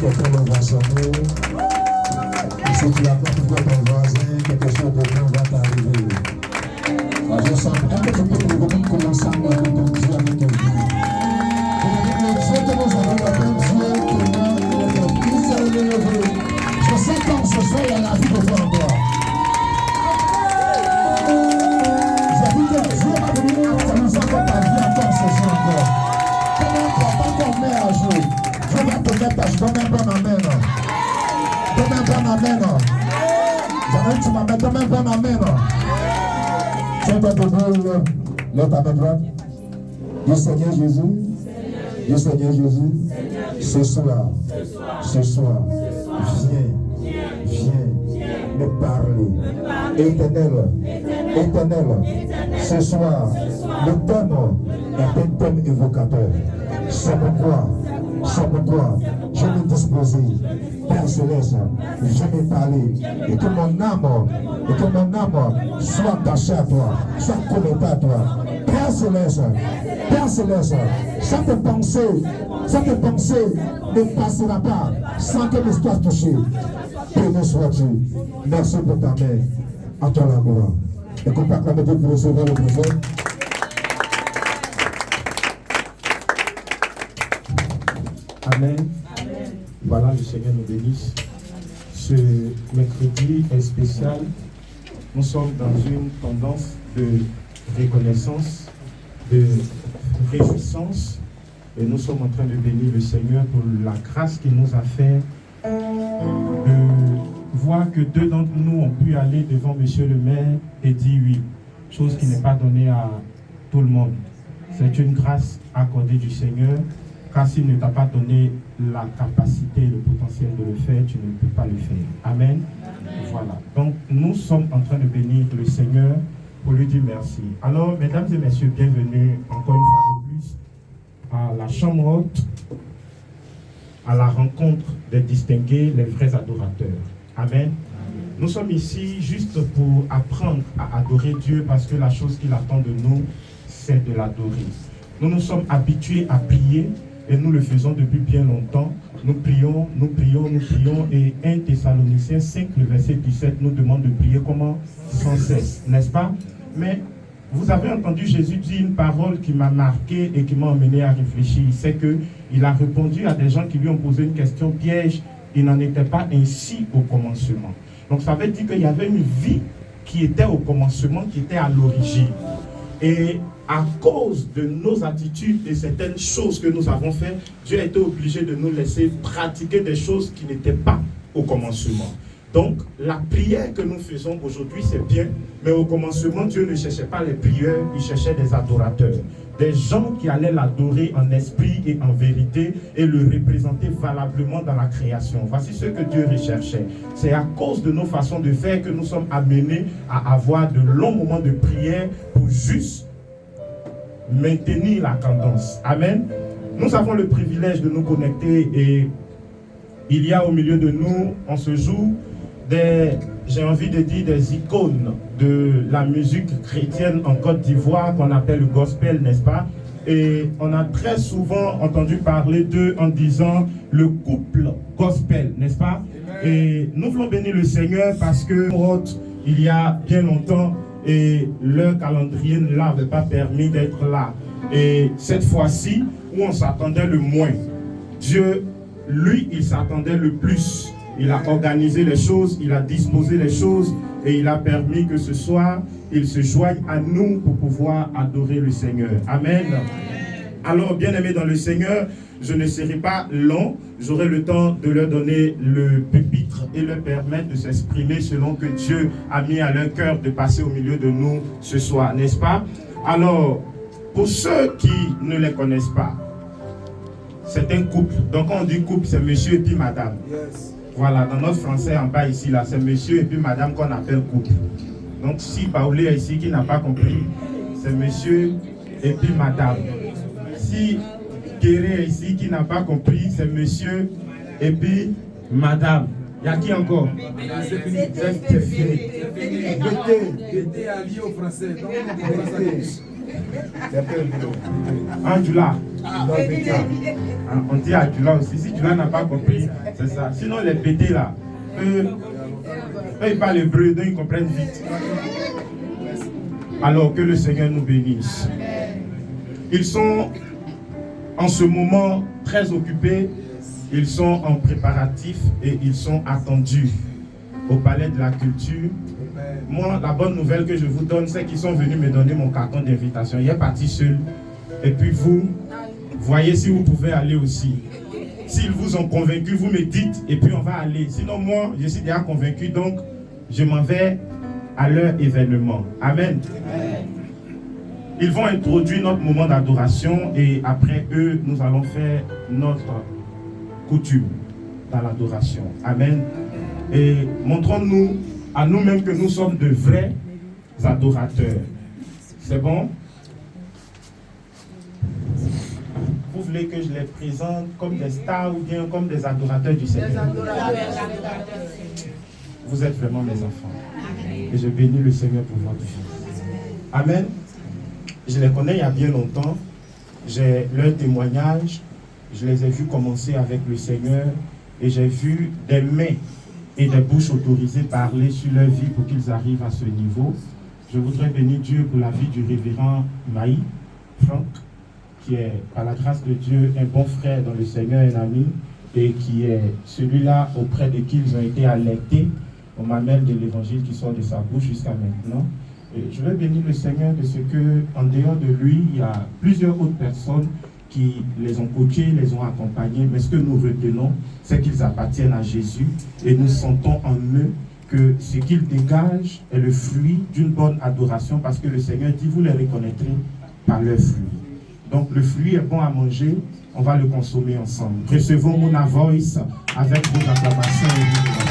quelqu'un le voisin, si tu as pas pour ton voisin, quelque chose de bon va t'arriver. Je sens un peu de commencer à voir ton Dieu avec ton Dieu. Le Dieu que nous avons, le Dieu qui s'est élevé. Je sais comme ce soir, il y a la vie de toi encore. J'ai dit que Dieu va venir actualiser encore ta vie encore ce soir encore. Pas qu'on met à jour. Dieu va te mettre à jour. Donne un bon amen. Donne un bon amen. J'avais tu m'amènes, donne un bon amen. Tiens-toi debout, lève ta main droite. Dis Seigneur Jésus. Dis Seigneur Jésus. Ce soir, viens me parler. Éternel, ce soir, le thème est un thème évocateur. C'est pourquoi je vais disposer, Père Céleste, je vais parler, et que mon âme soit attachée à toi, soit connectée à toi. Père Céleste, cette pensée ne passera pas sans que l'histoire touchée. Béni sois-tu. Merci pour ta main. À toi la gloire. Et qu'on peut acclamer Dieu pour recevoir le prophète. Amen. Voilà, le Seigneur nous bénisse. Ce mercredi est spécial. Nous sommes dans une tendance de reconnaissance, de réjouissance. Et nous sommes en train de bénir le Seigneur pour la grâce qu'il nous a fait de voir que 2 d'entre nous ont pu aller devant Monsieur le maire et dire oui. Chose qui n'est pas donnée à tout le monde. C'est une grâce accordée du Seigneur. Car s'il ne t'a pas donné la capacité, le potentiel de le faire, tu ne peux pas le faire. Amen. Voilà. Donc, nous sommes en train de bénir le Seigneur pour lui dire merci. Alors, mesdames et messieurs, bienvenue encore une fois de plus à la chambre haute, à la rencontre des distingués, les vrais adorateurs. Amen. Nous sommes ici juste pour apprendre à adorer Dieu parce que la chose qu'il attend de nous, c'est de l'adorer. Nous nous sommes habitués à prier. Et nous le faisons depuis bien longtemps. Nous prions. Et 1 Thessaloniciens 5, le verset 17, nous demande de prier comment? Sans cesse, n'est-ce pas? Mais vous avez entendu Jésus dire une parole qui m'a marqué et qui m'a emmené à réfléchir. C'est qu'il a répondu à des gens qui lui ont posé une question piège. Il n'en était pas ainsi au commencement. Donc ça veut dire qu'il y avait une vie qui était au commencement, qui était à l'origine. Et à cause de nos attitudes et certaines choses que nous avons faites, Dieu a été obligé de nous laisser pratiquer des choses qui n'étaient pas au commencement. Donc, la prière que nous faisons aujourd'hui, c'est bien, mais au commencement, Dieu ne cherchait pas les prieurs, il cherchait des adorateurs. Des gens qui allaient l'adorer en esprit et en vérité et le représenter valablement dans la création. Voici ce que Dieu recherchait. C'est à cause de nos façons de faire que nous sommes amenés à avoir de longs moments de prière pour juste maintenir la tendance. Amen. Nous avons le privilège de nous connecter et il y a au milieu de nous, en ce jour, j'ai envie de dire des icônes de la musique chrétienne en Côte d'Ivoire qu'on appelle le gospel, n'est-ce pas? Et on a très souvent entendu parler d'eux en disant le couple gospel, n'est-ce pas? Et nous voulons bénir le Seigneur parce que il y a bien longtemps et leur calendrier ne l'avait pas permis d'être là. Et cette fois-ci, où on s'attendait le moins, Dieu, lui, il s'attendait le plus. Il a organisé les choses, il a disposé les choses et il a permis que ce soir, il se joigne à nous pour pouvoir adorer le Seigneur. Amen. Alors, bien-aimés dans le Seigneur, je ne serai pas long. J'aurai le temps de leur donner le pupitre et leur permettre de s'exprimer selon que Dieu a mis à leur cœur de passer au milieu de nous ce soir, n'est-ce pas? Alors, pour ceux qui ne les connaissent pas, c'est un couple. Donc, quand on dit couple, c'est monsieur et puis madame. Yes. Voilà, dans notre français en bas ici, là, c'est monsieur et puis madame qu'on appelle couple. Donc, si Paulé est ici qui n'a pas compris, c'est monsieur et puis madame. Si Guéré est ici qui n'a pas compris, c'est monsieur et puis madame. Il y a qui encore? C'est fini. C'est fini. L'été allié au français. Andula. On dit Andula aussi. Si Andula n'a pas compris, c'est ça. Sinon, les pétés là, eux, ils parlent hébreu, donc ils comprennent vite. Alors que le Seigneur nous bénisse. Ils sont en ce moment très occupés. Ils sont en préparatif et ils sont attendus au Palais de la Culture. Moi, la bonne nouvelle que je vous donne, c'est qu'ils sont venus me donner mon carton d'invitation. Il est parti seul. Et puis vous, voyez si vous pouvez aller aussi. S'ils vous ont convaincu, vous me dites et puis on va aller. Sinon, moi, je suis déjà convaincu, donc je m'en vais à leur événement. Amen. Ils vont introduire notre moment d'adoration et après eux, nous allons faire notre coutume dans l'adoration. Amen. Et montrons-nous à nous-mêmes que nous sommes de vrais adorateurs. C'est bon? Vous voulez que je les présente comme des stars ou bien comme des adorateurs du Seigneur? Vous êtes vraiment mes enfants. Et je bénis le Seigneur pour votre vie. Amen. Je les connais il y a bien longtemps. J'ai leur témoignage. Je les ai vus commencer avec le Seigneur. Et j'ai vu des mains et des bouches autorisées parler sur leur vie pour qu'ils arrivent à ce niveau. Je voudrais bénir Dieu pour la vie du révérend Maï Franck, qui est, par la grâce de Dieu, un bon frère dans le Seigneur, un ami, et qui est celui-là auprès de qui ils ont été alertés au mamelle de l'évangile qui sort de sa bouche jusqu'à maintenant. Et je vais bénir le Seigneur de ce que, en dehors de lui, il y a plusieurs autres personnes qui les ont coachés, les ont accompagnés, mais ce que nous retenons, c'est qu'ils appartiennent à Jésus et nous sentons en eux que ce qu'ils dégagent est le fruit d'une bonne adoration parce que le Seigneur dit, vous les reconnaîtrez par leurs fruits. Donc le fruit est bon à manger, on va le consommer ensemble. Recevons Mona Voice avec vos acclamations et vos ovations.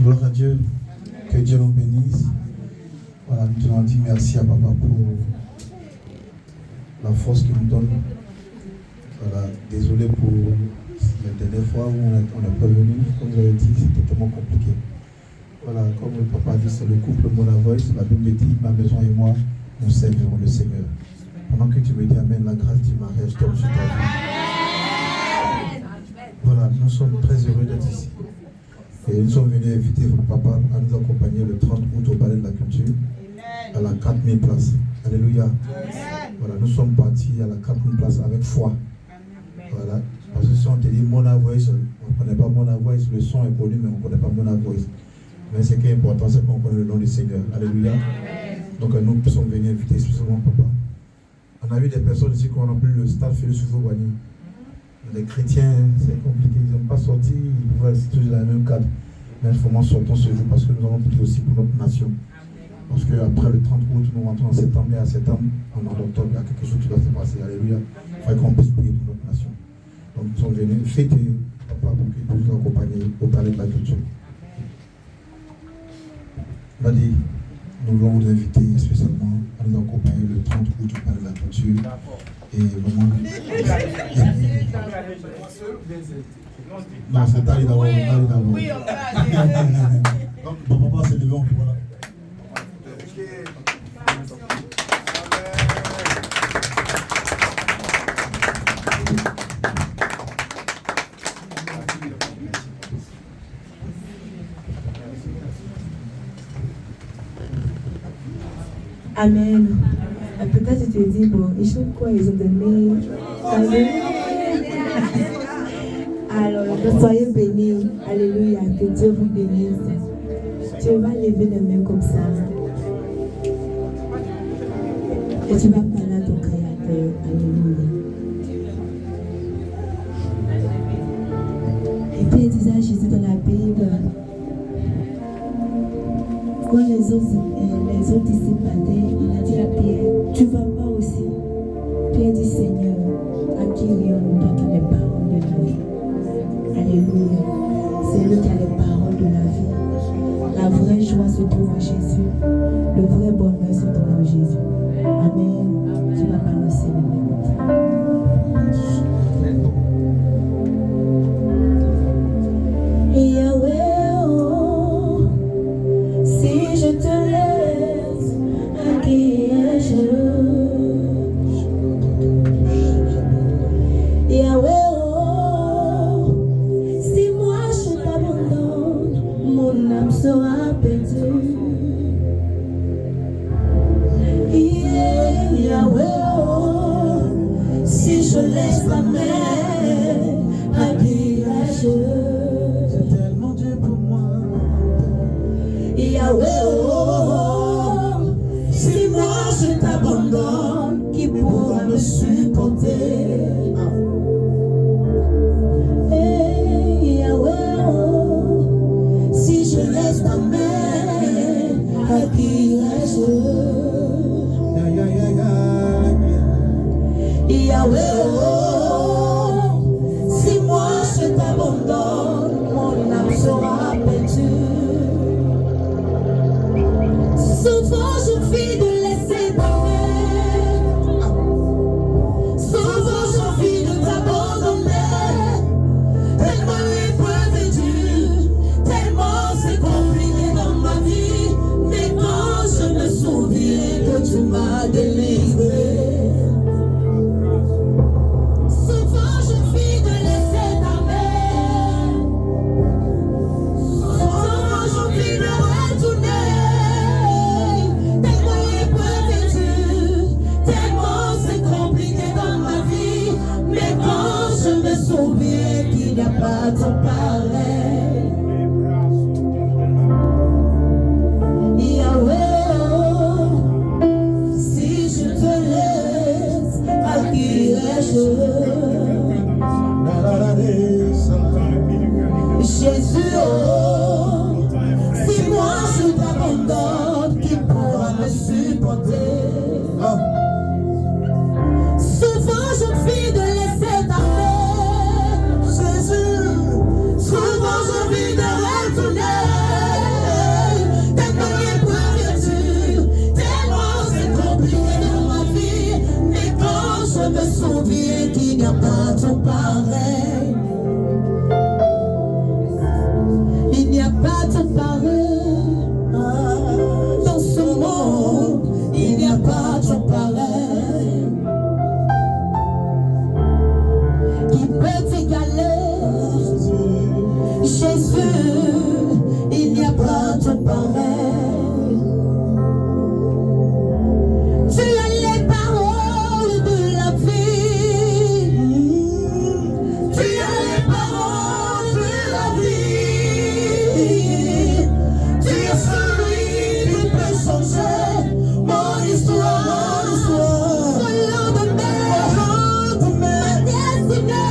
Gloire à Dieu, que Dieu nous bénisse. Voilà, nous tenons à dire merci à Papa pour la force qu'il nous donne. Voilà, désolé pour la dernière fois où on n'est pas venu, comme vous avez dit, c'était tellement compliqué. Voilà, comme le Papa a dit, c'est le couple Mona Voice. La Bible me dit, ma maison et moi, nous servirons le Seigneur. Pendant que tu me dis Amen, la grâce du mariage tombe sur ta vie. Voilà, nous sommes très heureux d'être ici. Et nous sommes venus inviter votre papa à nous accompagner le 30 août au Palais de la Culture à la 4000 places. Alléluia. Voilà, nous sommes partis à la 4000 places avec foi. Voilà. Parce que si on te dit Mona Voice, on ne connaît pas Mona Voice, le son est connu, mais on ne connaît pas Mona Voice. Mais ce qui est important, c'est qu'on connaît le nom du Seigneur. Alléluia. Donc nous sommes venus inviter spécialement papa. On a vu des personnes ici qui ont rempli le stade Félix Houphouët-Boigny. Les chrétiens, c'est compliqué, ils n'ont pas sorti, ils pouvaient rester toujours dans le même cadre. Mais il faut qu'on sortons ce jour parce que nous allons prier aussi pour notre nation. Parce qu'après le 30 août, nous rentrons en septembre, et à septembre, en octobre, il y a quelque chose qui doit se passer. Alléluia. Il faut qu'on puisse prier pour notre nation. Donc nous sommes venus fêter papa pour qu'il puisse nous accompagner au Palais de la Culture. On a dit, nous voulons vous inviter spécialement à nous accompagner le 30 août au Palais de la Culture. Et vraiment. Non, c'est Tali d'abord. Oui, donc, mon papa s'est levé, voilà. Amen. Peut-être tu te dis, bon, ils chantent quoi? Ils ont donné. Alors, soyez bénis. Alléluia. Que Dieu vous bénisse. Tu vas lever les mains comme ça. Et tu vas parler à ton Créateur. Alléluia. Et puis il disait à Jésus dans la Bible, quand les autres disciples partaient, il a dit à Pierre, tu vas pas aussi. Pierre dit, Seigneur, à qui irions-nous? Toi qui as les paroles de la vie. Alléluia. C'est lui qui a les paroles de la vie. La vraie joie se trouve en Jésus. Le vrai bonheur se trouve en Jésus. Amen. Tu vas balancer les mains. supporter. Hey, Yahweh, oh, si je laisse ta main, à qui irai-je? Yahweh, oh, si moi je t'abandonne, mon âme sera perdue. Souvent je fuis de laisser ta main, souvent je fuis de t'abandonner, tellement l'épreuve est dure, tellement c'est compliqué dans ma vie, mais quand je me souviens que tu m'as délivré. Pas ton pareil, Yahweh, oh, si je te laisse, à qui irai-je? Jésus, oh, si moi je t'abandonne, qui pourra me supporter? Souvent je fuis de laisser ta main, souvent j'ai envie de retourner, tellement l'épreuve est dure, tellement c'est compliqué dans ma vie, mais quand je me souviens qu'il n'y a pas ton pareil, il n'y a pas ton pareil, dans ce monde, il n'y a pas ton pareil, qui peut t'égaler. Jésus, il n'y a pas de pareil. Tu as les paroles de la vie. Tu as les paroles de la vie. Tu es celui qui peut changer mon histoire. Le lendemain, ma destinée.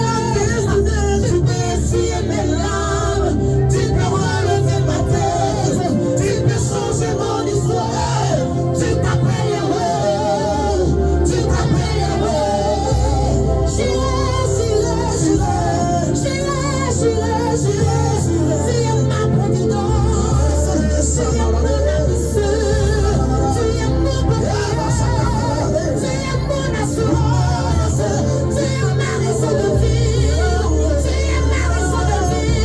Tu peux essuyer mes larmes. Tu peux relever ma tête, tu peux changer mon histoire. Tu t'appelles Yahweh, tu t'appelles Yahweh. J'irai. Tu es ma providence, tu es mon amissure, tu es mon bonheur, tu es mon assurance, tu es ma raison de vivre, tu es ma raison de vivre.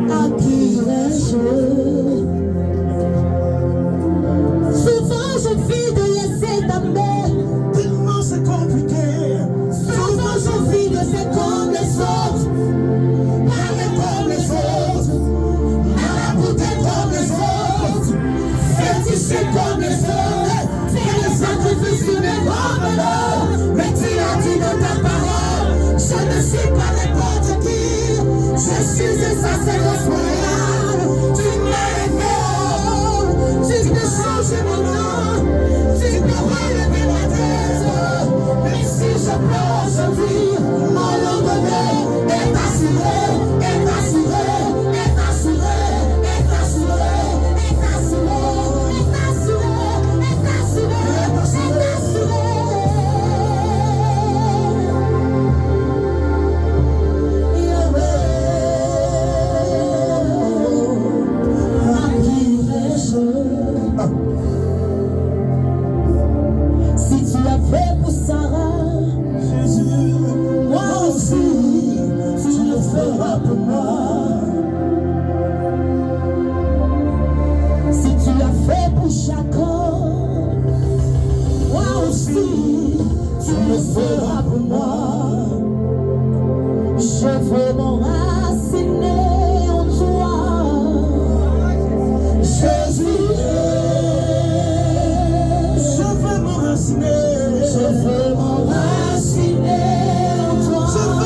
À qui irai-je? Souvent je fuis de laisser ta main, tellement c'est compliqué. Souvent je fuis de faire comme les autres, parler comme les autres, marabouter comme les autres, féticher comme les autres, faire les sacrifices sur mes grands. Mais tu as dit dans ta parole, je ne suis pas n'importe qui, je suis un sacerdoce royal. Tu m'as aimé, tu peux changer mon nom, tu peux relever ma tête. Mais si je pleure aujourd'hui, mon lendemain est assuré, est assuré, est assuré, est assuré, est assuré, est assuré, est assuré, est assuré. Si tu as fait pour Sarah, Jésus, moi aussi, tu le feras pour moi. Si tu as fait pour Jacob, moi aussi, tu le feras pour moi. Je veux m'enraciner en toi, Jésus. Je veux m'enraciner en toi.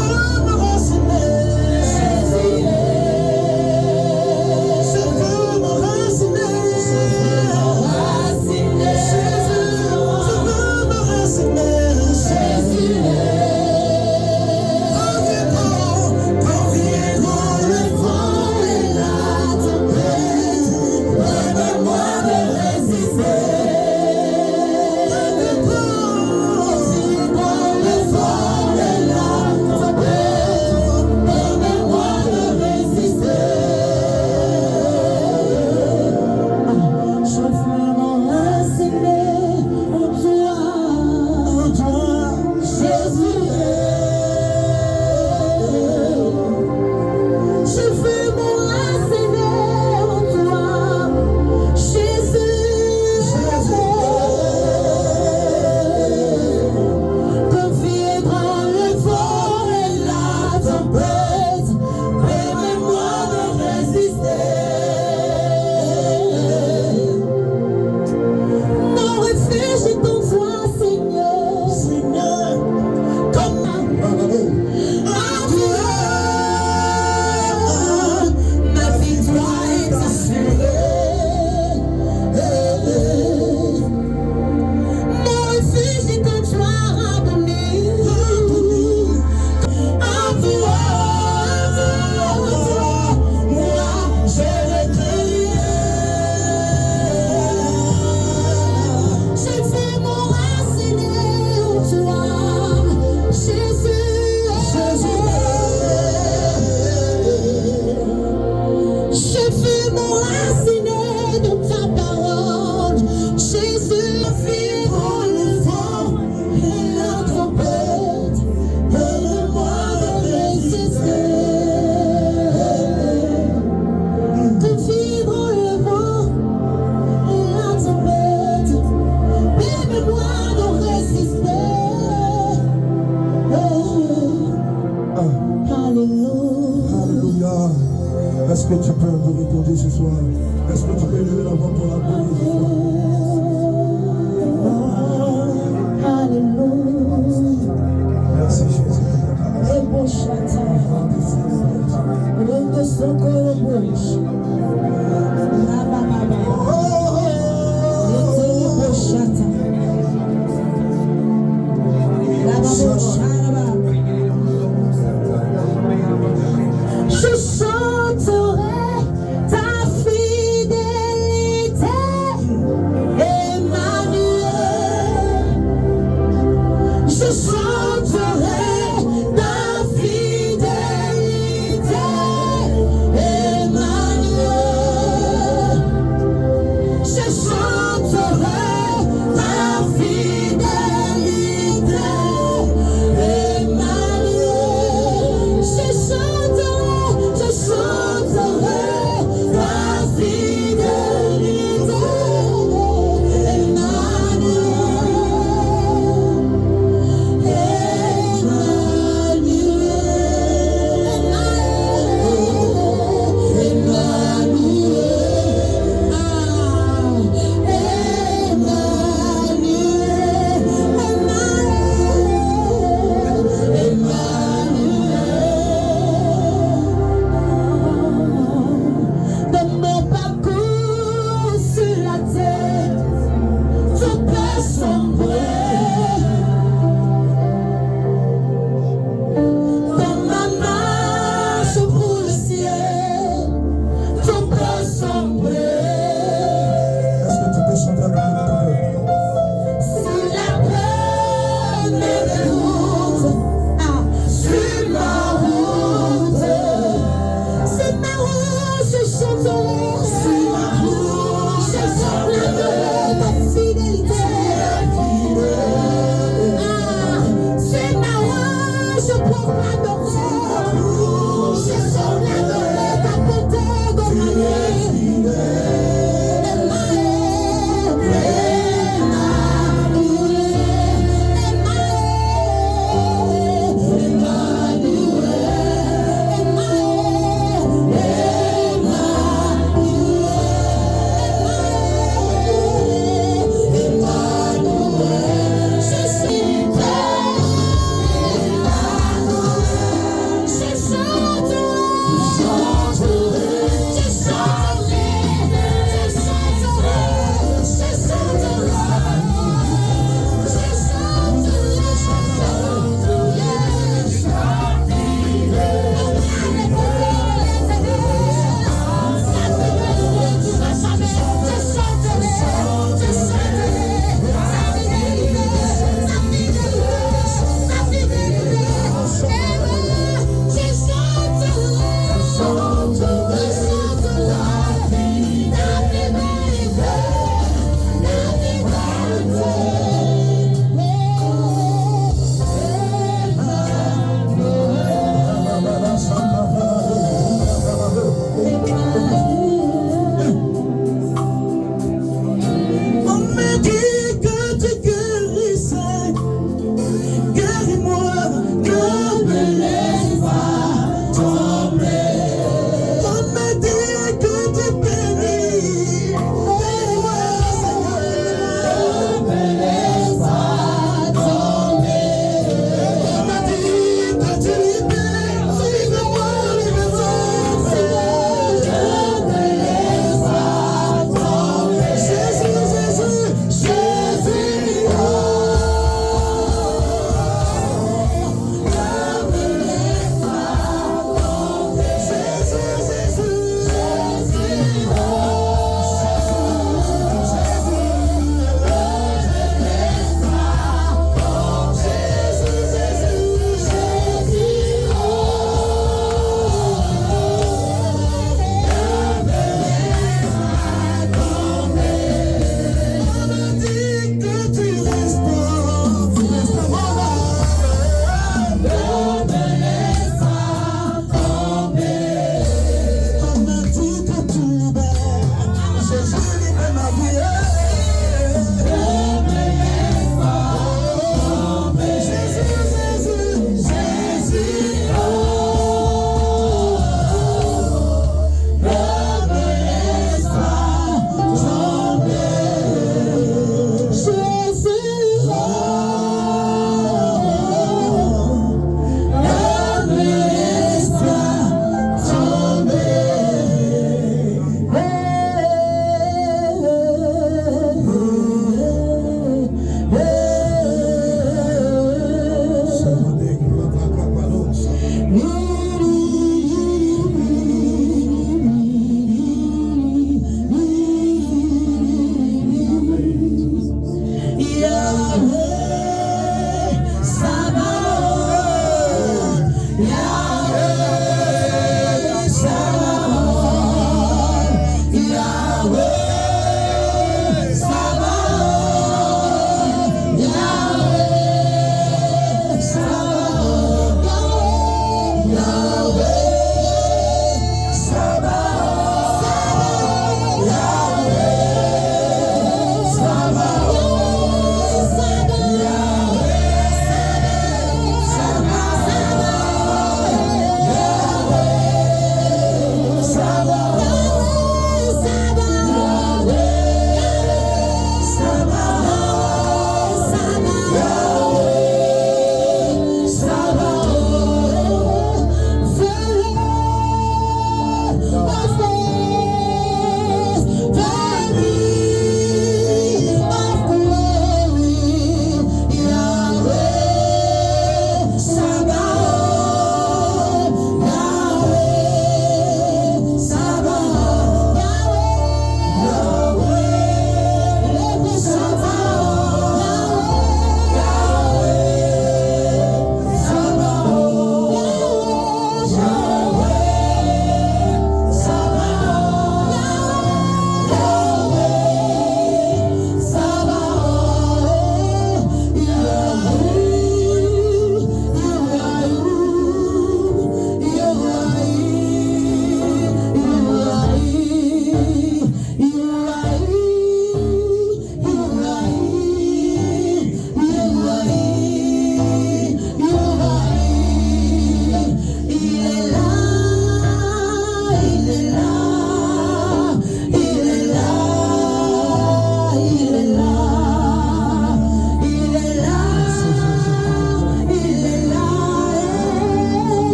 Est-ce que tu peux vous répondre ce soir? Est-ce que tu peux lever la voix pour la gloire ce soir? Merci Jésus. Je chanterai ta fidélité, Emmanuel. Je chanterai ta fidélité, Emmanuel. Je chanterai ta fidélité, Emmanuel. Je chanterai ta fidélité, dans mon parcours sur la terre, tout peut sombrer. Dans ma marche pour le ciel, tout peut sombrer. Est-ce que tu peux chanter avec nous tout à l'heure? Si la peine m'écoute, sur ma route, je chanterai. Sur ma route, je chanterai ta fidélité. Sur ma route, je proclamerai. Je chanterai ta bonté dans ma vie.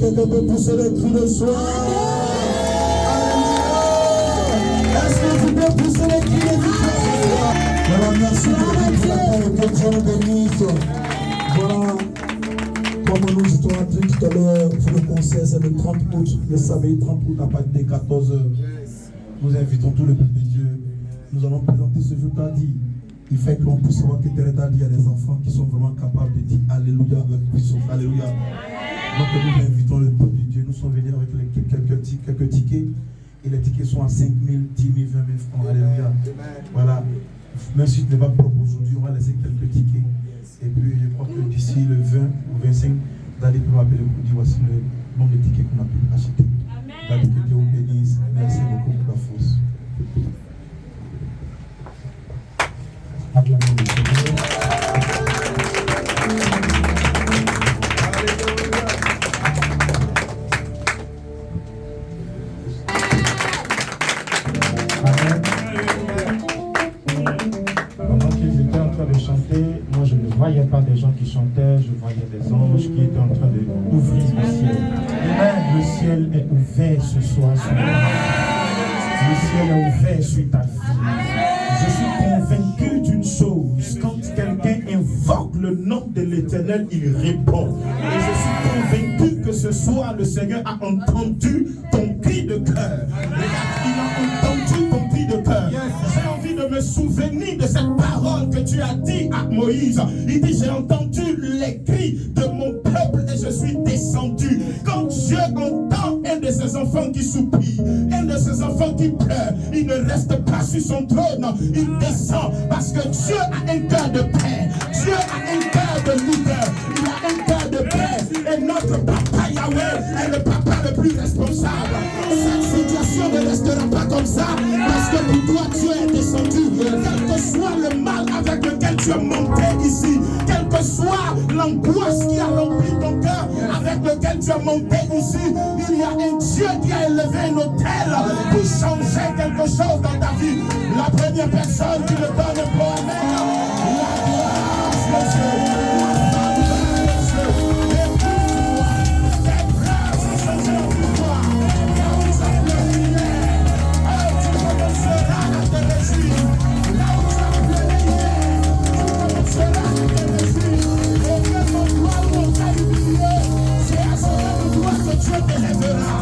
quelqu'un peut pousser le cri de joie? Est-ce que tu peux pousser le cri de victoire? Voilà, merci de que Dieu nous bénisse. Voilà, comme nous étions en train tout à l'heure, pour le concert, c'est le 30 août, le samedi 30 août à partir de 14h. Nous invitons tout le peuple de Dieu. Nous allons présenter ce jour dit. Il fait que l'on puisse savoir que Terre dit, il y a des enfants qui sont vraiment capables de dire Alléluia avec puissance. Alléluia. Donc nous invitons le peuple de Dieu. Nous sommes venus avec quelques tickets. Et les tickets sont à 5 000, 10 000, 20 000 francs. Alléluia. Voilà. Même si ce n'est pas propre aujourd'hui, on va laisser quelques tickets. Et puis je crois que d'ici le 20 ou 25, Daddy peut m'appeler pour dire voici le nombre de tickets qu'on a pu acheter. Daddy, que Dieu vous bénisse. Merci beaucoup pour la force. Acclamons le Seigneur. Amen. Pendant qu'ils étaient en train de chanter, moi je ne voyais pas des gens qui chantaient, je voyais des anges qui étaient en train d'ouvrir le ciel. Amen. Le ciel est ouvert ce soir sur moi. Le ciel est ouvert sur ta vie. Je suis convaincu d'une chose, quand quelqu'un invoque le nom de l'Éternel, il répond. Et je suis convaincu que ce soir, le Seigneur a entendu ton cri de cœur. Il a entendu ton cri de cœur. J'ai envie de me souvenir de cette parole que tu as dit à Moïse. Il dit, j'ai entendu les cris de mon peuple et je suis descendu. Quand Dieu entend un de ses enfants qui soupire, un de ses enfants qui pleure, il ne reste pas sur son trône, il descend parce que Dieu a un cœur de paix. Dieu a un cœur de leader. Il a un cœur de paix. Et notre papa Yahweh est le papa le plus responsable. Cette situation ne restera pas comme ça parce que pour toi Dieu est descendu. Quel que soit le mal avec lequel tu es monté ici, quelle que soit l'angoisse qui a rempli ton cœur avec lequel tu es monté ici, il y a un Dieu qui a élevé un autel pour changer quelque chose dans ta vie. La première personne qui le donne un peu avec la grâce de Dieu, la faveur de Dieu, écoute-moi, tes pleurs sont changés en pouvoir. Là où tu as pleuré hier, tu commenceras à te réjouir. Là où tu as pleuré hier, tu commenceras à te réjouir. Au même endroit où on t'a humilié, c'est à ce même endroit que Dieu t'élèvera.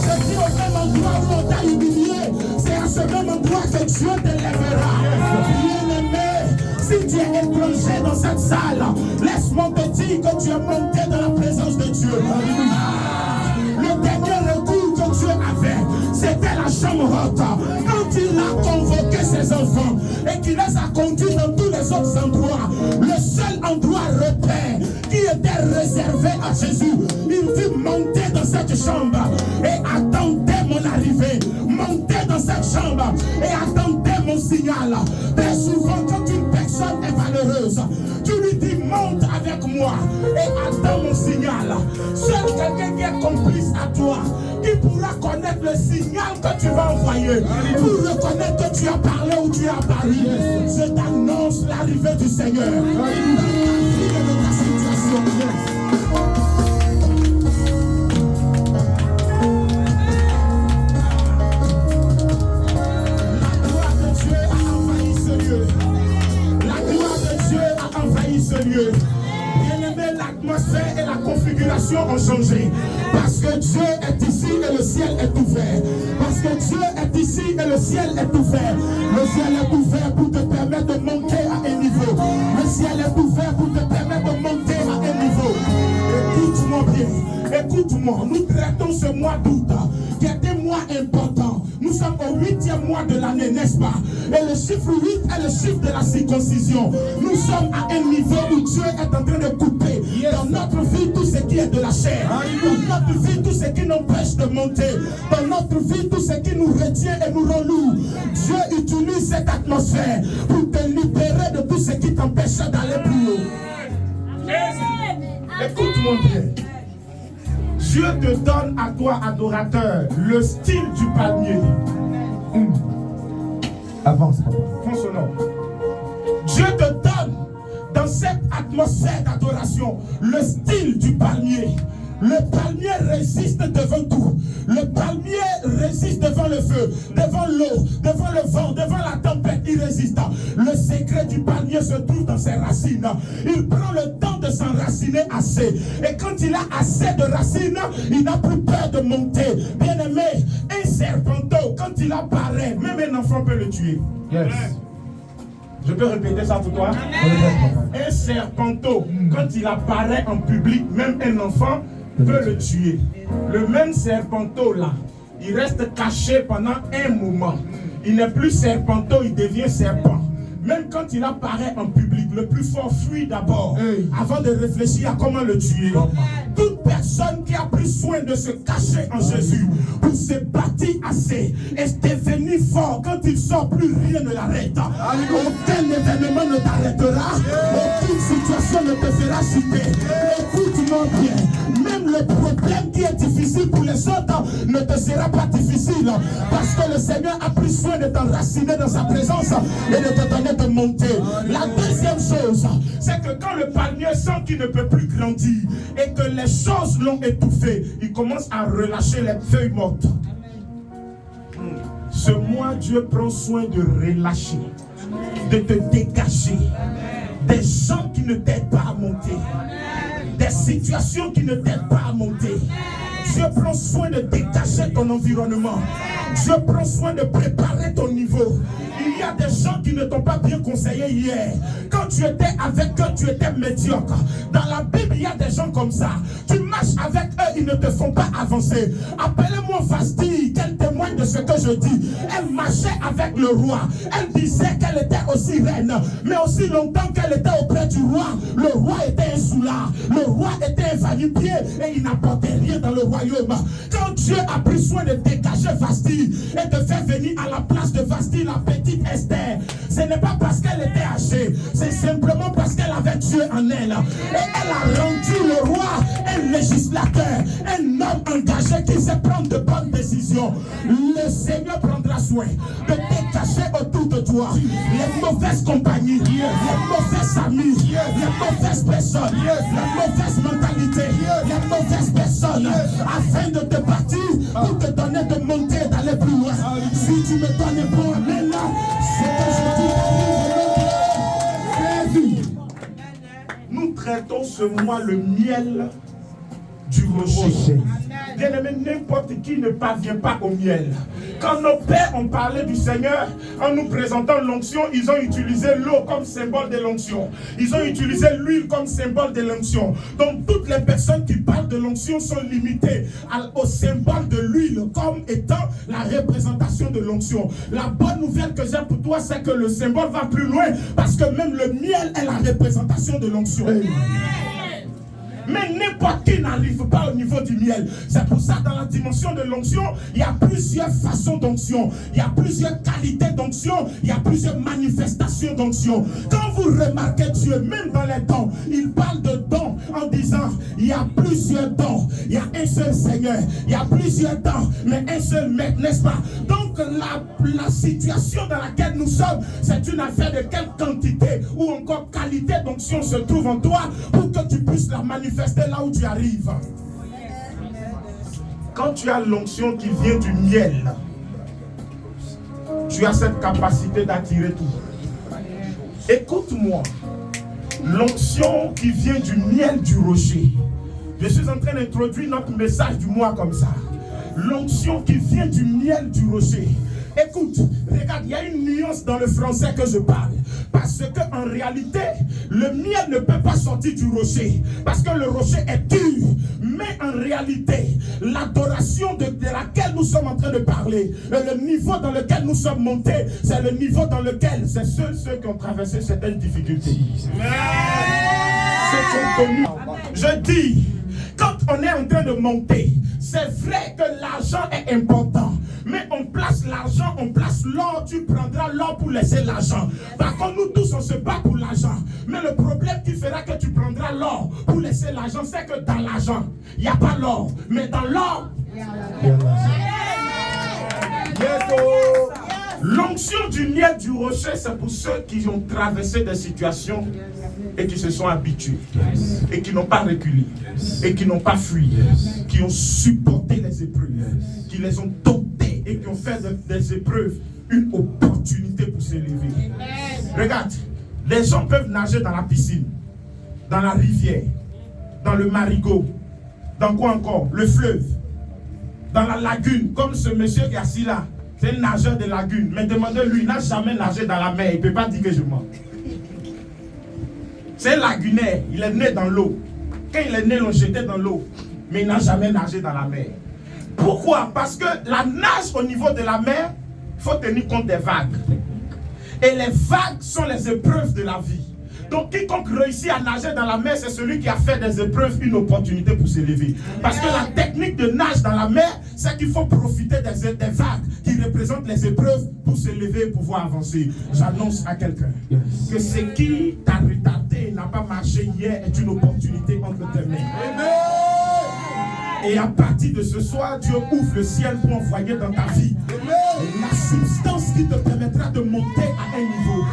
Je dis au même endroit où on t'a humilié, c'est à ce même endroit que Dieu t'élèvera. Bien-aimé, si tu es étranger dans cette salle, laisse-moi te dire que tu es monté dans la présence de Dieu. Le dernier recours que Dieu avait, c'était la chambre haute. Quand il a convoqué ses enfants et qu'il les a conduits dans tous les autres endroits, le seul endroit repère qui était réservé à Jésus, il dit montez dans cette chambre et attendez mon arrivée. Montez dans cette chambre et attendez mon signal. Très souvent, quand une personne est valeureuse, tu lui dis monte avec moi et attends mon signal. Seul quelqu'un qui est complice à toi, qui pourra connaître le signal que tu vas envoyer, pour reconnaître que tu as parlé ou tu as parlé. Je t'annonce l'arrivée du Seigneur dans ta vie et dans ta situation. Lieu. Bien-aimé, l'atmosphère et la configuration ont changé. Parce que Dieu est ici et le ciel est ouvert. Parce que Dieu est ici et le ciel est ouvert. Le ciel est ouvert pour te permettre de monter à un niveau. Le ciel est ouvert pour te permettre de monter à un niveau. Écoute-moi bien. Écoute-moi. Nous traitons ce mois d'août qui est un mois important. Nous sommes au 8e mois de l'année, n'est-ce pas? Et le chiffre 8 est le chiffre de la circoncision. Nous sommes à un niveau où Dieu est en train de couper dans notre vie tout ce qui est de la chair. Dans notre vie tout ce qui nous empêche de monter. Dans notre vie tout ce qui nous retient et nous rend lourds. Dieu utilise cette atmosphère pour te libérer de tout ce qui t'empêche d'aller plus haut. Écoute-moi bien. Dieu te donne à toi, adorateur, le style du palmier. Avance, papa. Fonce au nom. Dieu te donne, dans cette atmosphère d'adoration, le style du palmier. Le palmier résiste devant tout. Le palmier résiste devant le feu, devant l'eau, devant le vent, devant la tempête. Il résiste. Le secret du palmier se trouve dans ses racines. Il prend le temps de s'enraciner assez. Et quand il a assez de racines, il n'a plus peur de monter. Bien aimé, un serpenteau, quand il apparaît, même un enfant peut le tuer. Yes. Je peux répéter ça pour toi? Un serpenteau, quand il apparaît en public, même un enfant peut le tuer. Le même serpenteau là, il reste caché pendant un moment. Il n'est plus serpenteau, il devient serpent. Même quand il apparaît en public, le plus fort fuit d'abord avant de réfléchir à comment le tuer. Toute personne qui a pris soin de se cacher en Jésus pour se bâtir assez est devenu fort. Quand il sort, plus rien ne l'arrête. Aucun événement ne t'arrêtera. Aucune situation ne te fera chuter. Écoute-moi bien. Même le problème qui est difficile pour les autres ne te sera pas difficile. Parce que le Seigneur a pris soin de t'enraciner dans sa présence et de te donner de monter. La deuxième chose, c'est que quand le palmier sent qu'il ne peut plus grandir et que les choses l'ont étouffé, il commence à relâcher les feuilles mortes. Ce mois, Dieu prend soin de relâcher, de te dégager des gens qui ne t'aident pas à monter, des situations qui ne t'aident pas à monter. Dieu prend soin de dégager ton environnement. Dieu prend soin de préparer ton niveau. Il y a des gens qui ne t'ont pas bien conseillé hier. Quand tu étais avec eux, tu étais médiocre. Dans la Bible, il y a des gens comme ça. Tu marches avec eux, ils ne te font pas avancer. Appelez-moi Vasti, qu'elle témoigne de ce que je dis. Elle marchait avec le roi. Elle disait qu'elle était aussi reine. Mais aussi longtemps qu'elle était auprès du roi, le roi était un soulard. Le roi était un va-nu-pied et il n'apportait rien dans le royaume. Quand Dieu a pris soin de dégager Vasti et de faire venir à la place de Vasti la petite Esther, ce n'est pas parce qu'elle était âgée, c'est simplement parce qu'elle avait Dieu en elle. Et elle a rendu le roi un législateur, un homme engagé qui sait prendre de bonnes décisions. Le Seigneur prendra soin de dégager autour de toi les mauvaises compagnies, les mauvais amis, les mauvaises personnes, les mauvaises mentalités, les mauvaises personnes, afin de te bâtir pour te donner de monter et d'aller plus loin. Si tu me donnes un bon amen, ce que je dis arrive. Nous traitons ce mois le miel du rocher. Bien aimé, n'importe qui ne parvient pas au miel. Quand nos pères ont parlé du Seigneur, en nous présentant l'onction, ils ont utilisé l'eau comme symbole de l'onction. Ils ont utilisé l'huile comme symbole de l'onction. Donc toutes les personnes qui parlent de l'onction sont limitées au symbole de l'huile comme étant la représentation de l'onction. La bonne nouvelle que j'ai pour toi, c'est que le symbole va plus loin parce que même le miel est la représentation de l'onction. Mais n'importe qui n'arrive pas au niveau du miel. C'est pour ça dans la dimension de l'onction, il y a plusieurs façons d'onction. Il y a plusieurs qualités d'onction. Il y a plusieurs manifestations d'onction. Quand vous remarquez Dieu, même dans les dons, il parle de dons en disant, il y a plusieurs dons. Il y a un seul Seigneur. Il y a plusieurs dons, mais un seul maître, n'est-ce pas? Donc la situation dans laquelle nous sommes, c'est une affaire de quelle quantité ou encore qualité d'onction se trouve en toi pour que tu puisses la manifester là où tu arrives. Quand tu as l'onction qui vient du miel, tu as cette capacité d'attirer tout. Écoute-moi, l'onction qui vient du miel du rocher. Je suis en train d'introduire notre message du mois comme ça. L'onction qui vient du miel du rocher. Écoute, regarde, il y a une nuance dans le français que je parle. Parce qu'en réalité, le miel ne peut pas sortir du rocher. Parce que le rocher est dur. Mais en réalité, l'adoration de laquelle nous sommes en train de parler, le niveau dans lequel nous sommes montés, c'est le niveau dans lequel c'est ceux qui ont traversé certaines difficultés. C'est connu. Je dis, quand on est en train de monter, c'est vrai que l'argent est important. Mais on place l'argent, on place l'or, tu prendras l'or pour laisser l'argent. Par contre, nous tous, on se bat pour l'argent. Mais le problème qui fera que tu prendras l'or pour laisser l'argent, c'est que dans l'argent, il n'y a pas l'or. Mais dans l'or, L'onction du miel du rocher, c'est pour ceux qui ont traversé des situations et qui se sont habitués, et qui n'ont pas reculé, et qui n'ont pas fui, qui ont supporté les épreuves, qui les ont domptés et qui ont fait des épreuves une opportunité pour s'élever. Regarde, les gens peuvent nager dans la piscine, dans la rivière, dans le marigot, dans quoi encore? Le fleuve, dans la lagune, comme ce monsieur qui est assis là. C'est un nageur de lagune. Mais demandez-lui, il n'a jamais nagé dans la mer. Il ne peut pas dire que je mens. C'est un lagunaire. Il est né dans l'eau. Quand il est né, on le jetait dans l'eau. Mais il n'a jamais nagé dans la mer. Pourquoi? Parce que la nage au niveau de la mer, il faut tenir compte des vagues. Et les vagues sont les épreuves de la vie. Donc quiconque réussit à nager dans la mer, c'est celui qui a fait des épreuves une opportunité pour s'élever. Parce que la technique de nage dans la mer, c'est qu'il faut profiter des vagues qui représentent les épreuves pour s'élever et pouvoir avancer. J'annonce à quelqu'un que ce qui t'a retardé, n'a pas marché hier, est une opportunité entre tes mains. Et à partir de ce soir, Dieu ouvre le ciel pour envoyer dans ta vie la substance qui te permettra de monter à un niveau.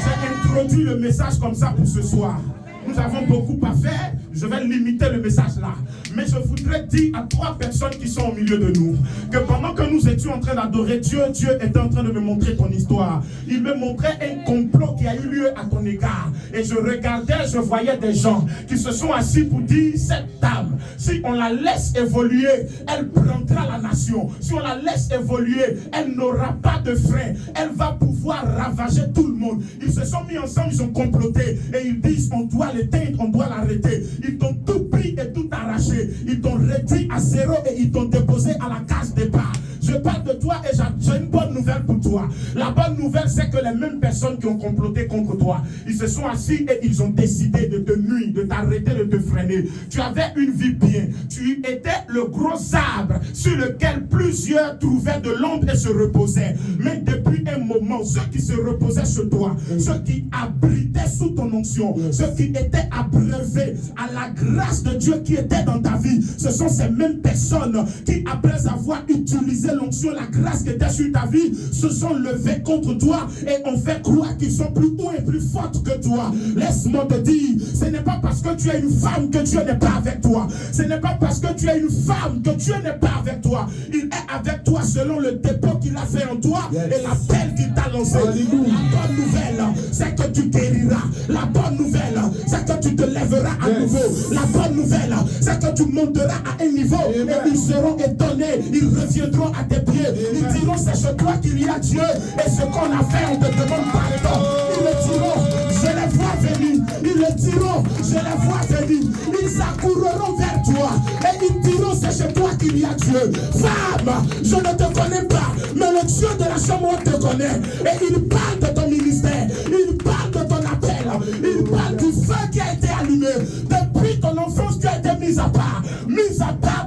J'ai introduit le message comme ça pour ce soir. Nous avons beaucoup à faire. Je vais limiter le message là. Mais je voudrais dire à 3 personnes qui sont au milieu de nous que pendant que nous étions en train d'adorer Dieu, Dieu était en train de me montrer ton histoire. Il me montrait un complot qui a eu lieu à ton égard. Et je regardais, je voyais des gens qui se sont assis pour dire, cette dame, si on la laisse évoluer, elle prendra la nation. Si on la laisse évoluer, elle n'aura pas de frein. Elle va pouvoir ravager tout le monde. Ils se sont mis ensemble, ils ont comploté. Et ils disent, on doit l'éteindre, on doit l'arrêter. Ils t'ont tout pris et tout arraché. Ils t'ont réduit à zéro et ils t'ont déposé à la case départ. Je parle de toi et j'ai une bonne nouvelle pour toi. La bonne nouvelle, c'est que les mêmes personnes qui ont comploté contre toi, ils se sont assis et ils ont décidé de te nuire, de t'arrêter, de te freiner. Tu avais une vie bien. Tu étais le gros arbre sur lequel plusieurs trouvaient de l'ombre et se reposaient. Mais depuis un moment, ceux qui se reposaient sur toi, ceux qui abritaient sous ton onction, ceux qui étaient abreuvés à la grâce de Dieu qui était dans ta vie, ce sont ces mêmes personnes qui, après avoir utilisé l'onction, la grâce qui était sur ta vie, se sont levés contre toi et ont fait croire qu'ils sont plus hauts et plus forts que toi. Laisse-moi te dire, ce n'est pas parce que tu es une femme que Dieu n'est pas avec toi. Ce n'est pas parce que tu es une femme que Dieu n'est pas avec toi. Il est avec toi selon le dépôt qu'il a fait en toi et l'appel qu'il t'a lancé. La bonne nouvelle, c'est que tu guériras. La bonne nouvelle, c'est que tu te lèveras à nouveau. La bonne nouvelle, c'est que tu monteras à un niveau et ils seront étonnés. Ils reviendront à tes pieds. Ils diront, c'est chez toi qu'il y a Dieu et ce qu'on a fait, on te demande pardon. Ils le diront, je les vois venir. Ils le diront, je les vois venir. Ils accourront vers toi et ils diront, c'est chez toi qu'il y a Dieu. Femme, je ne te connais pas, mais le Dieu de la chambre te connaît. Et il parle de ton ministère, il parle de ton appel, il parle du feu qui a été allumé. Depuis ton enfance, tu as été mise à part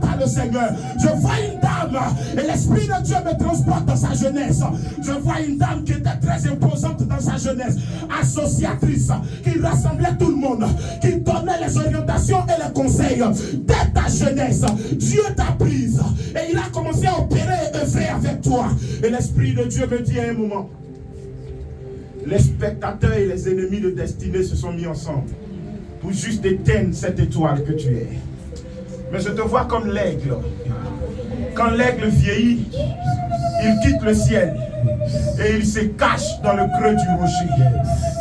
par le Seigneur. Je vois une dame et l'Esprit de Dieu me transporte dans sa jeunesse. Je vois une dame qui était très imposante dans sa jeunesse, associatrice, qui rassemblait tout le monde, qui donnait les orientations et les conseils. Dès ta jeunesse, Dieu t'a prise et il a commencé à opérer et œuvrer avec toi. Et l'Esprit de Dieu me dit à un moment, les spectateurs et les ennemis de destinée se sont mis ensemble pour juste éteindre cette étoile que tu es. Mais je te vois comme l'aigle. Quand l'aigle vieillit, il quitte le ciel et il se cache dans le creux du rocher.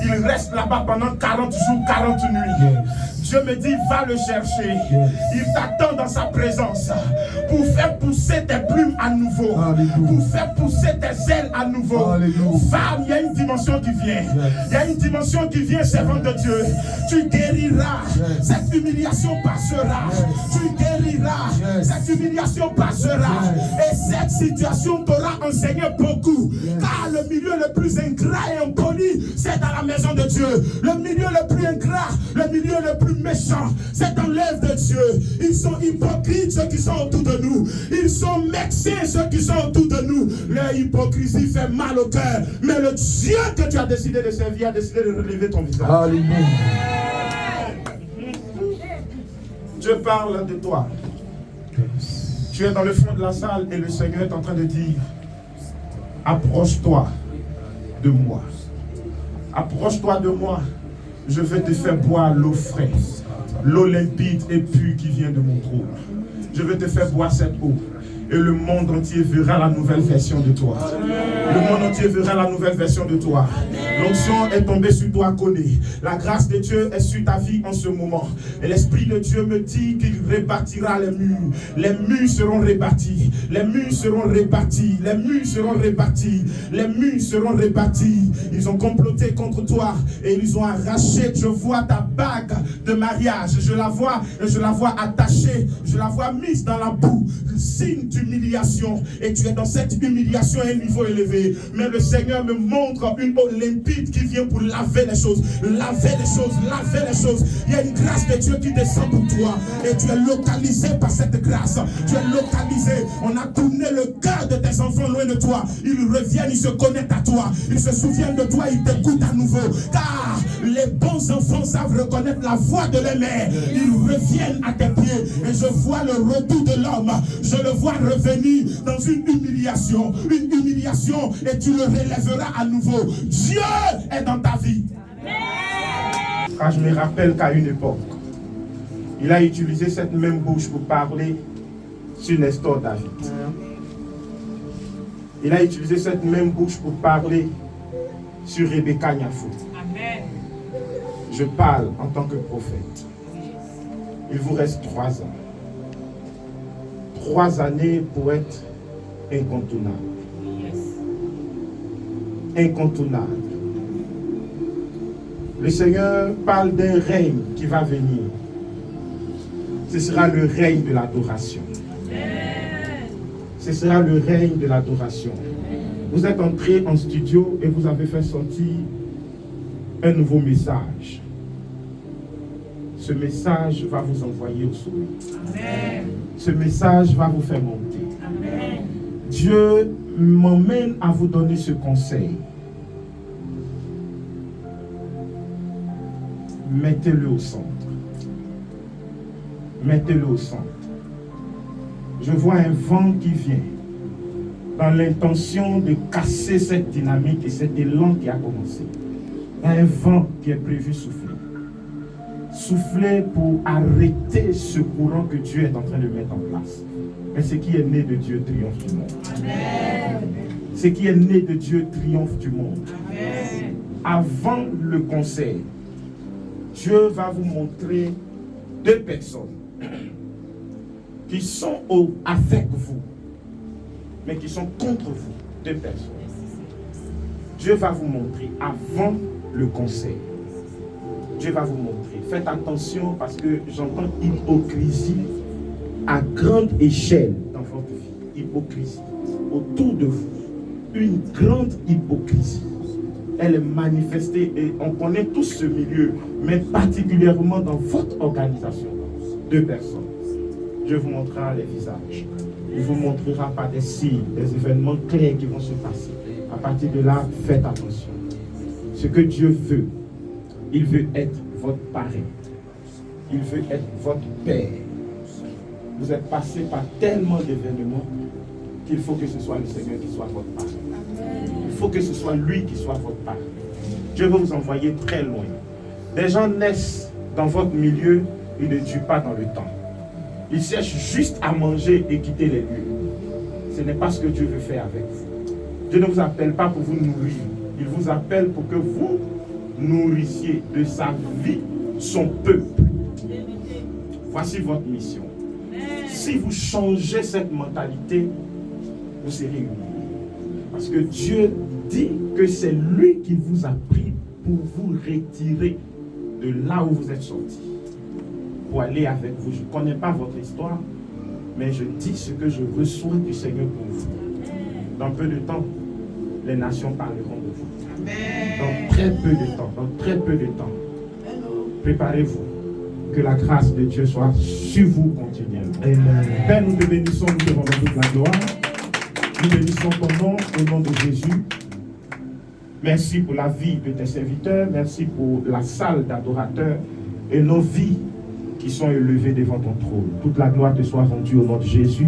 Il reste là-bas pendant 40 jours, 40 nuits. Dieu me dit, va le chercher. Il t'attend dans sa présence pour faire pousser tes plumes à nouveau. Pour faire pousser tes ailes à nouveau. Femme, il y a une dimension qui vient. Il y a une dimension qui vient, servante de Dieu. Tu guériras. Cette humiliation passera. Tu guériras. Cette humiliation passera. Et cette situation t'aura enseigné beaucoup. Car le milieu le plus ingrat et impoli, c'est dans la maison de Dieu. Le milieu le plus ingrat, le milieu le plus méchant, c'est dans l'œuvre de Dieu. Ils sont hypocrites, ceux qui sont autour de nous. Ils sont méchants, ceux qui sont autour de nous. Leur hypocrisie fait mal au cœur. Mais le Dieu que tu as décidé de servir a décidé de relever ton visage. Alléluia. Dieu parle de toi. Tu es dans le fond de la salle et le Seigneur est en train de dire, approche-toi de moi. Approche-toi de moi. Je vais te faire boire l'eau fraîche, l'eau limpide et pure qui vient de mon trône. Je vais te faire boire cette eau. Et le monde entier verra la nouvelle version de toi. Le monde entier verra la nouvelle version de toi. L'onction est tombée sur toi, Koné. La grâce de Dieu est sur ta vie en ce moment. Et l'Esprit de Dieu me dit qu'il rebâtira les murs. Les murs seront rebâtis. Les murs seront rebâtis. Les murs seront rebâtis. Les murs seront rebâtis. Ils ont comploté contre toi et ils ont arraché. Je vois ta bague de mariage. Je la vois attachée. Je la vois mise dans la boue. Le signe d'humiliation. Et tu es dans cette humiliation à un niveau élevé. Mais le Seigneur me montre une eau limpide qui vient pour laver les choses. Laver les choses, laver les choses. Il y a une grâce de Dieu qui descend pour toi. Et tu es localisé par cette grâce. Tu es localisé. On a tourné le cœur de tes enfants loin de toi. Ils reviennent, ils se connectent à toi. Ils se souviennent de toi, ils t'écoutent à nouveau. Car les bons enfants savent reconnaître la voix de leur mère. Ils reviennent à tes pieds. Et je vois le retour de l'homme. Je le vois revenir dans une humiliation. Une humiliation et tu le relèveras à nouveau. Dieu est dans ta vie. Quand je me rappelle qu'à une époque, il a utilisé cette même bouche pour parler sur Nestor David. Il a utilisé cette même bouche pour parler sur Rebecca Nyafou. Je parle en tant que prophète. Il vous reste 3 ans. 3 années pour être incontournable. Incontournable. Le Seigneur parle d'un règne qui va venir. Ce sera le règne de l'adoration. Ce sera le règne de l'adoration. Vous êtes entré en studio et vous avez fait sortir un nouveau message. Ce message va vous envoyer au sommet. Ce message va vous faire monter. Amen. Dieu m'emmène à vous donner ce conseil. Mettez-le au centre. Mettez-le au centre. Je vois un vent qui vient dans l'intention de casser cette dynamique et cet élan qui a commencé. Il y a un vent qui est prévu souffler. Souffler pour arrêter ce courant que Dieu est en train de mettre en place. Mais ce qui est né de Dieu triomphe du monde. Amen. Ce qui est né de Dieu triomphe du monde. Amen. Avant le conseil, Dieu va vous montrer 2 personnes qui sont avec vous, mais qui sont contre vous. 2 personnes. Dieu va vous montrer avant le conseil. Dieu va vous montrer. Faites attention parce que j'entends hypocrisie à grande échelle dans votre vie. Hypocrisie. Autour de vous. Une grande hypocrisie. Elle est manifestée et on connaît tous ce milieu, mais particulièrement dans votre organisation. 2 personnes. Dieu vous montrera les visages. Il vous montrera par des signes, des événements clairs qui vont se passer. À partir de là, faites attention. Ce que Dieu veut, il veut être votre parrain. Il veut être votre père. Vous êtes passé par tellement d'événements qu'il faut que ce soit le Seigneur qui soit votre parrain. Il faut que ce soit lui qui soit votre parrain. Dieu va vous envoyer très loin. Des gens naissent dans votre milieu, ils ne durent pas dans le temps. Ils cherchent juste à manger et quitter les lieux. Ce n'est pas ce que Dieu veut faire avec vous. Dieu ne vous appelle pas pour vous nourrir. Il vous appelle pour que vous nourrissiez de sa vie son peuple. Voici votre mission. Si vous changez cette mentalité, vous serez humiliés. Parce que Dieu dit que c'est lui qui vous a pris pour vous retirer de là où vous êtes sortis. Pour aller avec vous. Je ne connais pas votre histoire, mais je dis ce que je reçois du Seigneur pour vous. Dans peu de temps, les nations parleront de vous. Dans très peu de temps, préparez-vous. Que la grâce de Dieu soit sur vous continuellement. Amen. Père, nous te bénissons, nous te rendons toute la gloire. Nous bénissons ton nom au nom de Jésus. Merci pour la vie de tes serviteurs. Merci pour la salle d'adorateurs et nos vies qui sont élevées devant ton trône. Toute la gloire te soit rendue au nom de Jésus.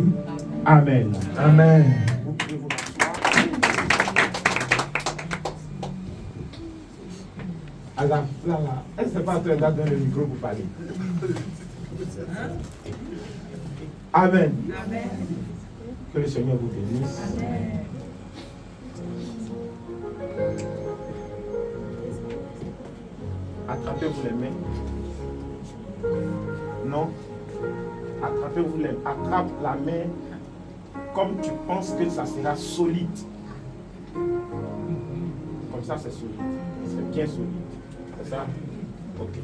Amen. Amen. Vous pouvez vous asseoir. là, elle ne s'est pas en train d'attendre le micro pour parler. Amen. Amen. Que le Seigneur vous bénisse. Amen. Attrapez-vous les mains. Non. Attrapez-vous les mains. Attrape la main comme tu penses que ça sera solide. Comme ça, c'est solide. C'est bien solide. C'est ça? Ok.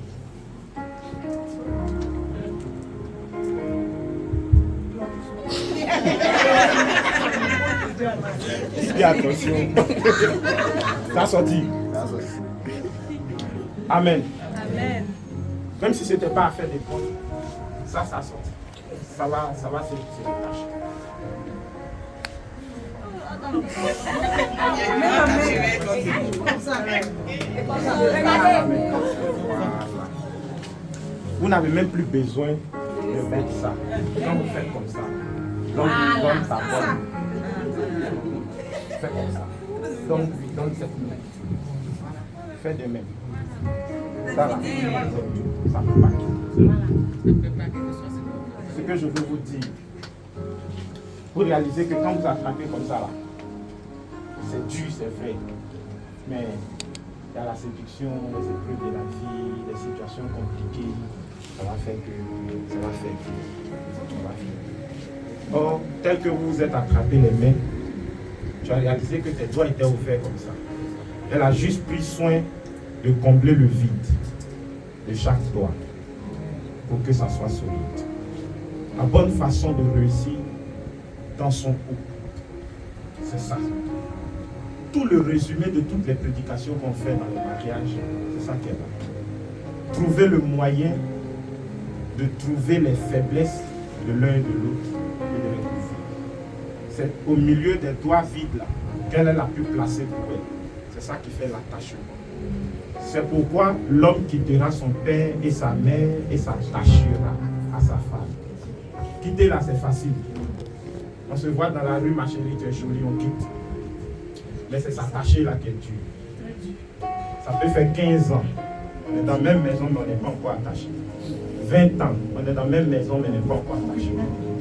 Fais attention. Ça a sorti. Amen. Amen. Même si ce n'était pas à faire des points, ça a sorti. Ça va se détacher. Vous n'avez même plus besoin de mettre ça. Quand vous faites comme ça, donne ta bonne. Faites comme ça. Donne cette main. Faites des mains. Ça là, ça ne peut pas. Ce que je veux vous dire, vous réalisez que quand vous attrapez comme ça là, c'est dur, c'est vrai, mais il y a la séduction, les épreuves de la vie, les situations compliquées, ça va faire que. Or, tel que vous vous êtes attrapé les mains, tu as réalisé que tes doigts étaient ouverts comme ça. Elle a juste pris soin de combler le vide de chaque doigt pour que ça soit solide. La bonne façon de réussir dans son couple, c'est ça. Tout le résumé de toutes les prédications qu'on fait dans le mariage, c'est ça qu'elle a. Trouver le moyen de trouver les faiblesses de l'un et de l'autre et de les couvrir. C'est au milieu des doigts vides là qu'elle est la plus placée pour elle. C'est ça qui fait l'attachement. C'est pourquoi l'homme quittera son père et sa mère et s'attachera à sa femme. Quitter là, c'est facile. On se voit dans la rue, ma chérie, tu es jolie, on quitte. Mais c'est s'attacher là qui est dur. Ça peut faire 15 ans. On est dans la même maison, mais on n'est pas encore attaché. 20 ans, on est dans la même maison, mais on n'est pas encore attaché.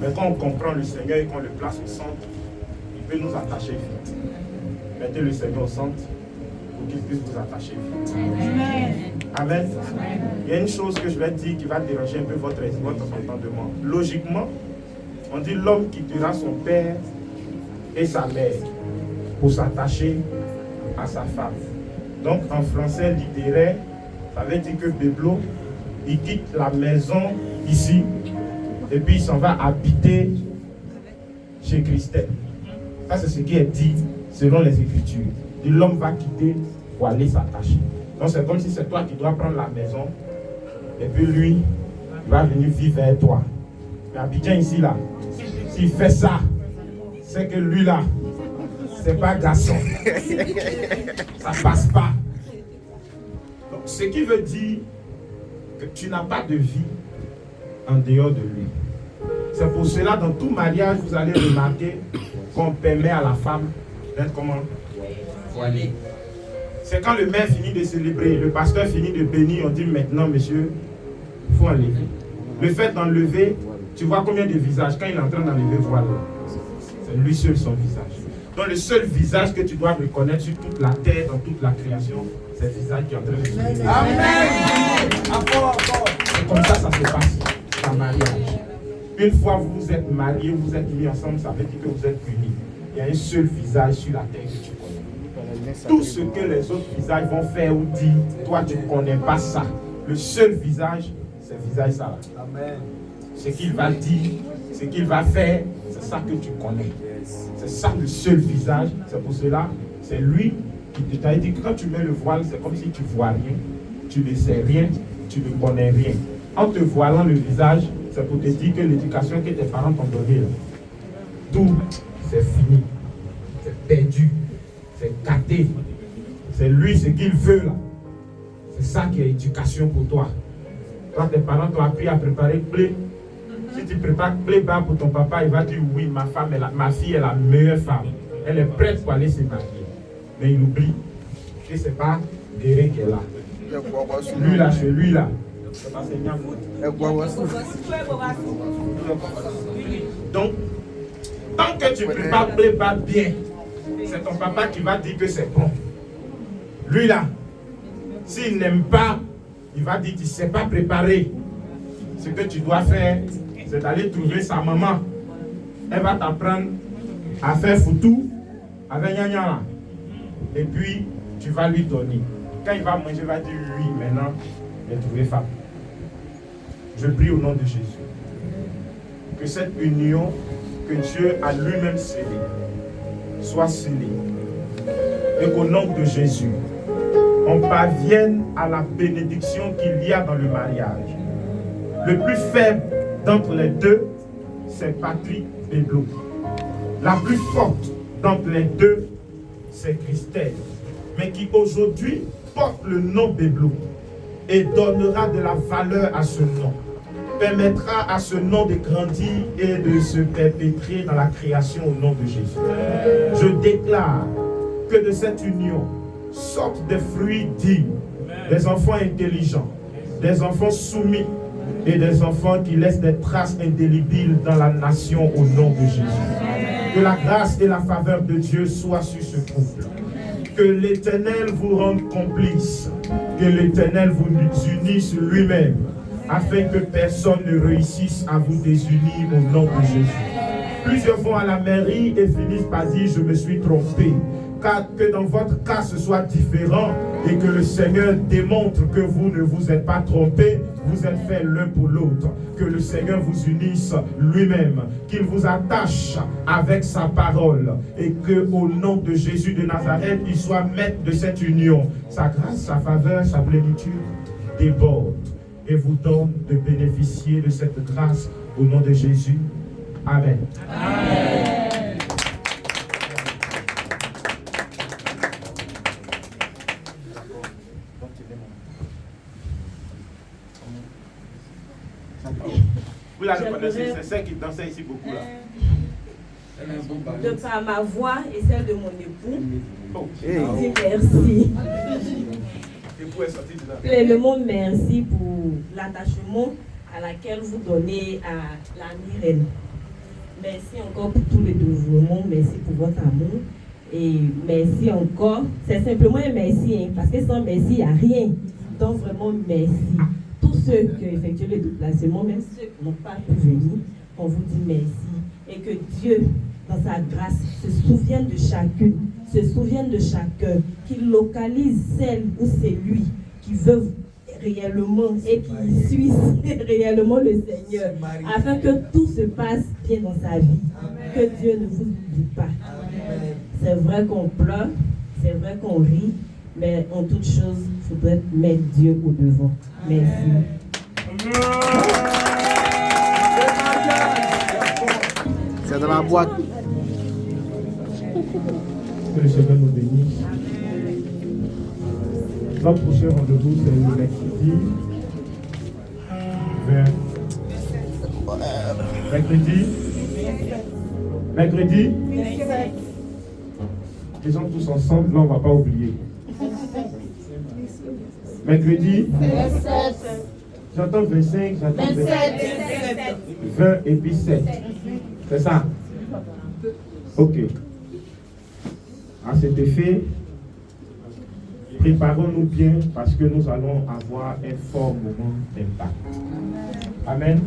Mais quand on comprend le Seigneur et qu'on le place au centre, il peut nous attacher vite. Mettez le Seigneur au centre pour qu'il puisse vous attacher vite. Amen. Amen. Il y a une chose que je vais dire qui va déranger un peu votre entendement. Logiquement, on dit l'homme quittera son père et sa mère pour s'attacher à sa femme. Donc en français littéraire, ça veut dire que Béblo, il quitte la maison ici et puis il s'en va habiter chez Christelle. Ça c'est ce qui est dit selon les Écritures. L'homme va quitter pour aller s'attacher. Donc c'est comme si c'est toi qui dois prendre la maison et puis lui, il va venir vivre vers toi. Mais Abidjan ici là, s'il fait ça, c'est que lui là, c'est pas garçon. Ça passe pas. Donc ce qui veut dire que tu n'as pas de vie en dehors de lui. C'est pour cela, dans tout mariage, vous allez remarquer qu'on permet à la femme d'être comment? Voilée. C'est quand le maire finit de célébrer, le pasteur finit de bénir, on dit maintenant, monsieur, il faut enlever. Le fait d'enlever, tu vois combien de visages, quand il est en train d'enlever voile, c'est lui seul son visage. Donc le seul visage que tu dois reconnaître sur toute la terre, dans toute la création, c'est le visage qui est en train de se lever. Amen. C'est comme ça se passe, en mariage. Une fois vous êtes mariés, vous êtes mis ensemble, ça veut dire que vous êtes unis. Il y a un seul visage sur la terre que tu connais. Tout ce que les autres visages vont faire ou dire, toi tu ne connais pas ça. Le seul visage, c'est le visage ça là. Amen. Ce qu'il va dire, ce qu'il va faire, c'est ça que tu connais. C'est ça le seul visage. C'est pour cela, c'est lui qui t'a dit que quand tu mets le voile, c'est comme si tu vois rien, tu ne sais rien, tu ne connais rien. En te voilant le visage, c'est pour te dire que l'éducation que tes parents t'ont donnée, tout, c'est fini, c'est perdu, c'est gâté. C'est lui ce qu'il veut là. C'est ça qui est éducation pour toi. Quand tes parents t'ont appris à préparer blé, si tu prépares blé bas pour ton papa, il va dire oui, ma fille est la meilleure femme. Elle est prête pour aller se marier. Mais il oublie que ce n'est pas Guéré qui est là. Lui là, c'est lui là. Donc, tant que tu prépares bien, c'est ton papa qui va dire que c'est bon. Lui là, s'il n'aime pas, il va dire que tu ne sais pas préparer. Ce que tu dois faire, c'est d'aller trouver sa maman. Elle va t'apprendre à faire foutou avec Nya Nya là. Et puis, tu vas lui donner. Quand il va manger, il va dire oui, maintenant, il a trouvé femme. Je prie au nom de Jésus. Que cette union que Dieu a lui-même scellée soit scellée. Et qu'au nom de Jésus, on parvienne à la bénédiction qu'il y a dans le mariage. Le plus faible d'entre les deux, c'est Patrick Béblot. La plus forte d'entre les deux, c'est Christelle. Mais qui aujourd'hui porte le nom Béblot et donnera de la valeur à ce nom. Permettra à ce nom de grandir et de se perpétrer dans la création au nom de Jésus. Je déclare que de cette union sortent des fruits dignes, des enfants intelligents, des enfants soumis et des enfants qui laissent des traces indélébiles dans la nation au nom de Jésus. Que la grâce et la faveur de Dieu soient sur ce couple. Que l'Éternel vous rende complice. Que l'Éternel vous unisse lui-même, afin que personne ne réussisse à vous désunir au nom de Jésus. Plusieurs vont à la mairie et finissent par dire je me suis trompé. Car que dans votre cas ce soit différent et que le Seigneur démontre que vous ne vous êtes pas trompé, vous êtes faits l'un pour l'autre. Que le Seigneur vous unisse lui-même, qu'il vous attache avec sa parole et que au nom de Jésus de Nazareth, il soit maître de cette union. Sa grâce, sa faveur, sa plénitude déborde et vous donne de bénéficier de cette grâce au nom de Jésus. Amen. Amen. Vous la reconnaissez, c'est celle qui dansait ici beaucoup là. De par ma voix et celle de mon époux, Hey. je dis merci. L'époux est sorti de là. Pleinement merci pour l'attachement à laquelle vous donnez à l'ami Reine. Merci encore pour tout le dévouement, merci pour votre amour. Et merci encore. C'est simplement un merci, hein, parce que sans merci, il n'y a rien. Donc vraiment merci. Tous ceux qui ont effectué le déplacement, même ceux qui n'ont pas pu venir, on vous dit merci. Et que Dieu, dans sa grâce, se souvienne de chacune, se souvienne de chacun, qu'il localise celle ou celui qui veut réellement et qui suit réellement le Seigneur, afin que tout se passe bien dans sa vie. Que Dieu ne vous oublie pas. C'est vrai qu'on pleure, c'est vrai qu'on rit, mais en toute chose, il faudrait mettre Dieu au devant. Merci. C'est dans la boîte. Que le Seigneur nous bénisse. Notre prochain rendez-vous, c'est le mercredi 20. Mercredi. Ils sont tous ensemble, là on ne va pas oublier. Mercredi 27. J'entends 25, j'entends 27. 20 et puis 7. C'est ça? Ok. À cet effet, préparons-nous bien parce que nous allons avoir un fort moment d'impact. Amen.